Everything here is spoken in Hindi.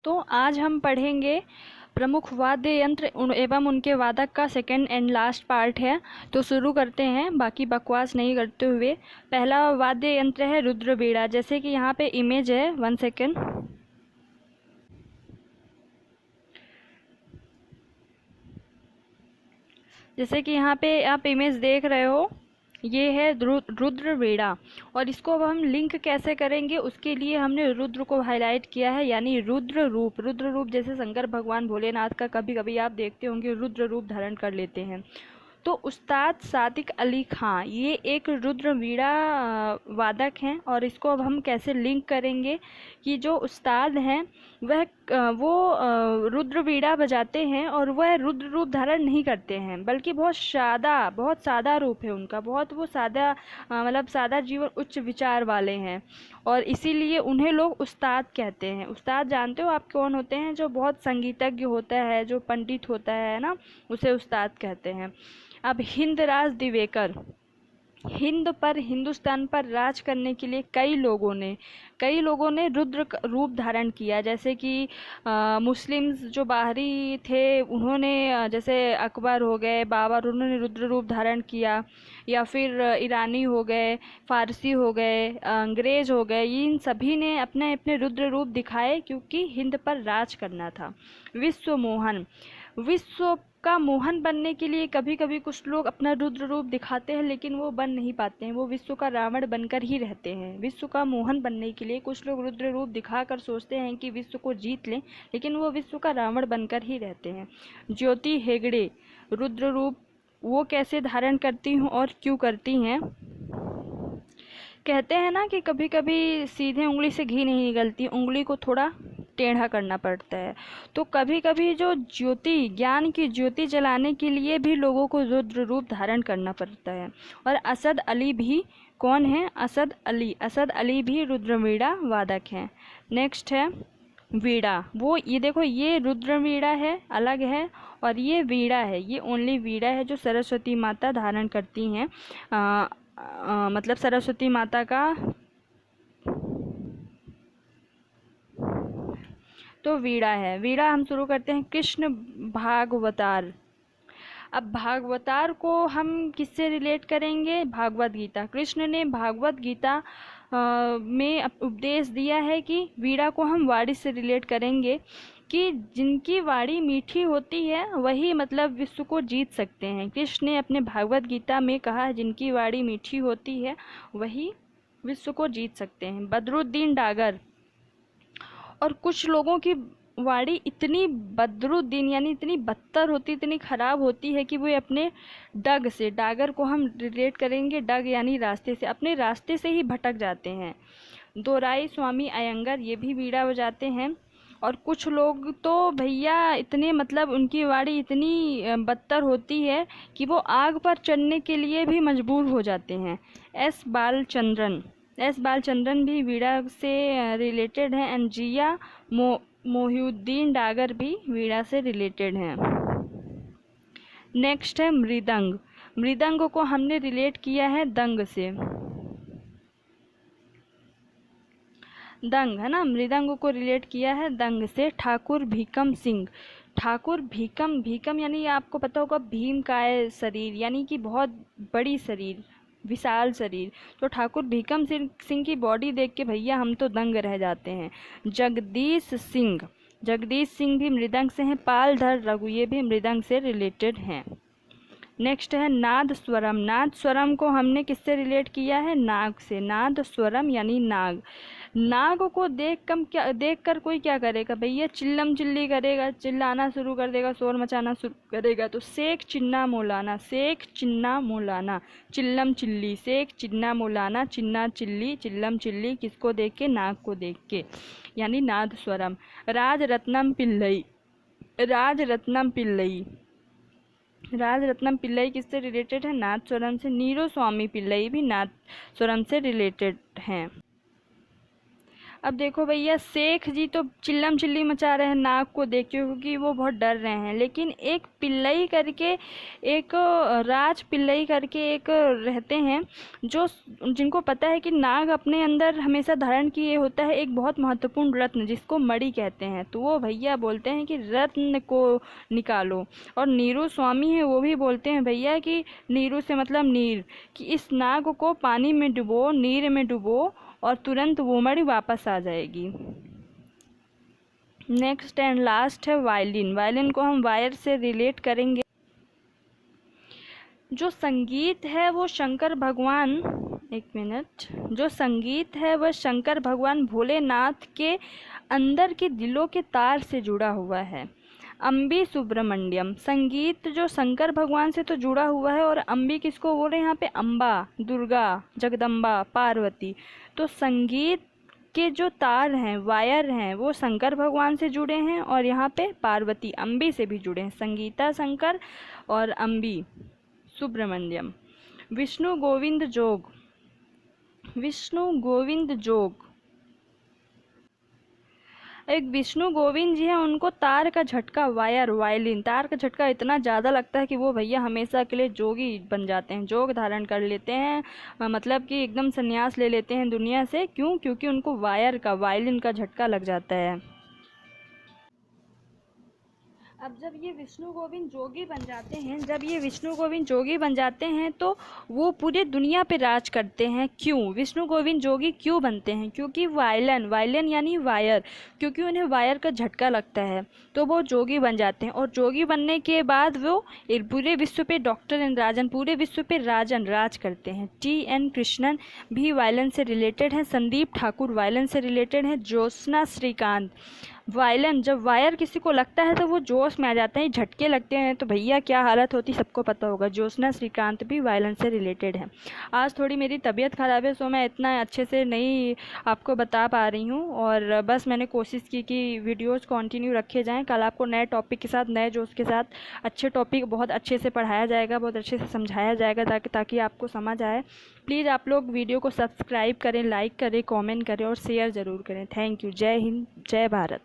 तो आज हम पढ़ेंगे प्रमुख वाद्य यंत्र एवं उनके वादक का सेकंड एंड लास्ट पार्ट है। तो शुरू करते हैं बाकी बकवास नहीं करते हुए। पहला वाद्य यंत्र है रुद्रवीणा। जैसे कि यहाँ पे इमेज है, 1 सेकेंड। जैसे कि यहाँ पे आप इमेज देख रहे हो, ये है रुद्रवीणा। और इसको अब हम लिंक कैसे करेंगे, उसके लिए हमने रुद्र को हाईलाइट किया है, यानी रुद्र रूप जैसे शंकर भगवान भोलेनाथ का कभी कभी आप देखते होंगे रुद्र रूप धारण कर लेते हैं। तो उस्ताद सादिक अली खां ये एक रुद्रवीणा वादक हैं। और इसको अब हम कैसे लिंक करेंगे कि जो उस्ताद हैं वो रुद्रवीणा बजाते हैं और वह रुद्र रूप धारण नहीं करते हैं, बल्कि बहुत सादा रूप है उनका। बहुत वो सादा मतलब सादा जीवन उच्च विचार वाले हैं, और इसीलिए उन्हें लोग उस्ताद कहते हैं। उस्ताद जानते हो आप कौन होते हैं? जो बहुत संगीतज्ञ होता है, जो पंडित होता है ना, उसे उस्ताद कहते हैं। अब हिंदराज दिवेकर, हिंदुस्तान पर राज करने के लिए कई लोगों ने रुद्र रूप धारण किया। जैसे कि मुस्लिम्स जो बाहरी थे उन्होंने जैसे अकबर हो गए, बाबर, उन्होंने रुद्र रूप धारण किया। या फिर ईरानी हो गए, फारसी हो गए, अंग्रेज हो गए, इन सभी ने अपने अपने रुद्र रूप दिखाए क्योंकि हिंद पर राज करना था। विश्व का मोहन बनने के लिए कभी कभी कुछ लोग अपना रुद्र रूप दिखाते हैं, लेकिन वो बन नहीं पाते हैं, वो विश्व का रावण बनकर ही रहते हैं। विश्व का मोहन बनने के लिए कुछ लोग रुद्र रूप दिखाकर सोचते हैं कि विश्व को जीत लें, लेकिन वो विश्व का रावण बनकर ही रहते हैं। ज्योति हेगड़े रुद्र रूप वो कैसे धारण करती हूँ और क्यों करती हैं? कहते हैं ना कि कभी कभी सीधे उंगली से घी नहीं निकलती, उंगली को थोड़ा टेढ़ा करना पड़ता है। तो कभी कभी जो ज्ञान की ज्योति जलाने के लिए भी लोगों को रुद्र रूप धारण करना पड़ता है। और असद अली भी कौन है? असद अली भी रुद्रवीणा वादक हैं। नेक्स्ट है वीणा। वो ये देखो, ये रुद्रवीणा है, अलग है, और ये वीणा है, ये ओनली वीणा है जो सरस्वती माता धारण करती हैं। मतलब सरस्वती माता का तो वीणा है। वीणा हम शुरू करते हैं। कृष्ण भागवतार। अब भागवतार को हम किससे रिलेट करेंगे? भागवत गीता। कृष्ण ने भागवत गीता में उपदेश दिया है कि वीणा को हम वाणी से रिलेट करेंगे कि जिनकी वाणी मीठी होती है वही मतलब विश्व को जीत सकते हैं। कृष्ण ने अपने भागवत गीता में कहा है जिनकी वाणी मीठी होती है वही विश्व को जीत सकते हैं। बदरुद्दीन डागर। और कुछ लोगों की वाणी इतनी बदरुद्दीन यानी इतनी बदतर होती, इतनी खराब होती है कि वो अपने डग से, डागर को हम रिलेट करेंगे डग यानी रास्ते से, अपने रास्ते से ही भटक जाते हैं। दोराई स्वामी अयंगर ये भी वीणा बजाते हैं। और कुछ लोग तो भैया इतने मतलब उनकी वाणी इतनी बदतर होती है कि वो आग पर चढ़ने के लिए भी मजबूर हो जाते हैं। एस बालचंद्रन भी वीणा से रिलेटेड हैं। एंड जिया मोहिउद्दीन डागर भी वीणा से रिलेटेड हैं। नेक्स्ट है मृदंग को हमने रिलेट किया है दंग से। दंग है ना, मृदंग को रिलेट किया है दंग से। ठाकुर भीकम यानी आपको पता होगा भीम का शरीर, यानी कि बहुत बड़ी शरीर, विशाल शरीर। तो ठाकुर भीकम सिंह की बॉडी देख के भैया हम तो दंग रह जाते हैं। जगदीश सिंह भी मृदंग से हैं। पालधर रघु ये भी मृदंग से रिलेटेड हैं। नेक्स्ट है नाद स्वरम को हमने किससे रिलेट किया है? नाग से। नाद स्वरम यानी नाग को देख कर कोई क्या करेगा भैया? चिल्लम चिल्ली करेगा, चिल्लाना शुरू कर देगा, शोर मचाना शुरू करेगा। तो शेख चिन्ना मौलाना, चिल्लम चिल्ली, शेख चिन्ना मौलाना, चिन्ना चिल्ली, चिल्लम चिल्ली, किसको देख के? नाग को देख के, यानी नाद स्वरम। राजरत्नम पिल्लई किससे रिलेटेड है? नाद स्वरम से। नीरो स्वामी पिल्लई भी नाद स्वरम से रिलेटेड हैं। अब देखो भैया, शेख जी तो चिल्लम चिल्ली मचा रहे हैं नाग को देख के, क्योंकि वो बहुत डर रहे हैं। लेकिन एक पिल्लई करके, एक राज पिल्लई करके एक रहते हैं, जो जिनको पता है कि नाग अपने अंदर हमेशा धारण किए होता है एक बहुत महत्वपूर्ण रत्न, जिसको मणि कहते हैं। तो वो भैया बोलते हैं कि रत्न को निकालो। और नीरू स्वामी है, वो भी बोलते हैं भैया कि नीरू से मतलब नीर, कि इस नाग को पानी में डुबो, नीर में डुबो, और तुरंत वो मणि वापस आ जाएगी। नेक्स्ट एंड लास्ट है वायलिन। वायलिन को हम वायर से रिलेट करेंगे। जो संगीत है वो शंकर भगवान, एक मिनट, जो संगीत है वह शंकर भगवान भोलेनाथ के अंदर के दिलों के तार से जुड़ा हुआ है। अम्बी सुब्रमण्यम, संगीत जो शंकर भगवान से तो जुड़ा हुआ है, और अम्बी किसको बोल रहे हैं यहाँ पे? अम्बा, दुर्गा, जगदम्बा, पार्वती। तो संगीत के जो तार हैं, वायर हैं, वो शंकर भगवान से जुड़े हैं, और यहाँ पे पार्वती अम्बी से भी जुड़े हैं। संगीता शंकर और अम्बी सुब्रमण्यम। विष्णु गोविंद जोग, विष्णु गोविंद जोग, एक विष्णु गोविंद जी हैं, उनको तार का झटका, वायर, वायलिन, तार का झटका इतना ज़्यादा लगता है कि वो भैया हमेशा के लिए जोगी बन जाते हैं, जोग धारण कर लेते हैं, मतलब कि एकदम संन्यास ले लेते हैं दुनिया से। क्यों? क्योंकि उनको वायर का, वायलिन का झटका लग जाता है। अब जब ये विष्णु गोविंद जोगी बन जाते हैं, जब ये विष्णु गोविंद जोगी बन जाते हैं, तो वो पूरे दुनिया पे राज करते हैं। क्यों विष्णु गोविंद जोगी क्यों बनते हैं? क्योंकि वायलिन, वायलिन यानी वायर, क्योंकि उन्हें वायर का झटका लगता है, तो वो जोगी बन जाते हैं। और जोगी बनने के बाद वो पूरे विश्व पे डॉक्टर एंड राजन, पूरे विश्व पे राजन राज करते हैं। T.N. कृष्णन भी वायलिन से रिलेटेड हैं। संदीप ठाकुर वायलिन से रिलेटेड हैं। ज्योत्सना श्रीकांत, वायलिन, जब वायर किसी को लगता है तो वो जोश में आ जाते हैं, झटके लगते हैं तो भैया क्या हालत होती सबको पता होगा। ज्योत्सना श्रीकांत भी वायलिन से रिलेटेड है। आज थोड़ी मेरी तबीयत ख़राब है, सो मैं इतना अच्छे से नहीं आपको बता पा रही हूँ, और बस मैंने कोशिश की कि वीडियोस कंटिन्यू रखे जाएं। कल आपको नए टॉपिक के साथ, नए जोश के साथ, अच्छे टॉपिक बहुत अच्छे से पढ़ाया जाएगा, बहुत अच्छे से समझाया जाएगा, ताकि आपको समझ आए। प्लीज़ आप लोग वीडियो को सब्सक्राइब करें, लाइक करें, कॉमेंट करें और शेयर ज़रूर करें। Thank you. जय हिंद, जय भारत।